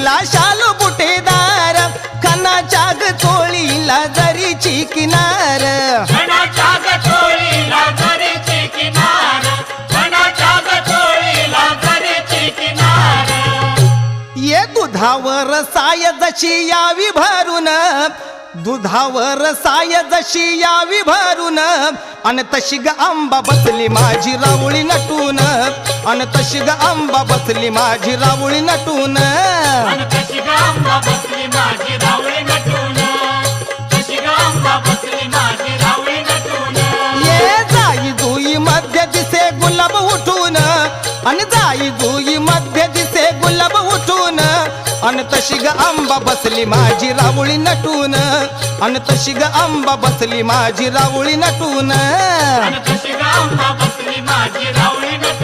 तिला शालू बुटेदार खणाच्या ग चोळीला जरीची किनार खणाच्या ग चोळीला जरीची किनार खणाच्या ग चोळीला जरीची किनार ये दुधावर साय जशी यावी भरून दुधावर साय जशी यावी भरून अन तशी ग आंबा बसली माझी रावळी नटून अन तशी ग आंबा बसली माझी रावळी नटून अन तशी ग आंबा बसली माझी रावळी नटून तशी ग आंबा बसली माझी रावळी नटून ये जाई जुई मध्ये दिसे गुलाब उठून अन जाई जुई मध्ये दिसे गुलाब उठून अन तशी ग आंबा बसली माझी रावळी नटून अन तशी ग आंबा बसली माझी रावळी नटून अन तशी ग आंबा बसली माझी रावळी नटून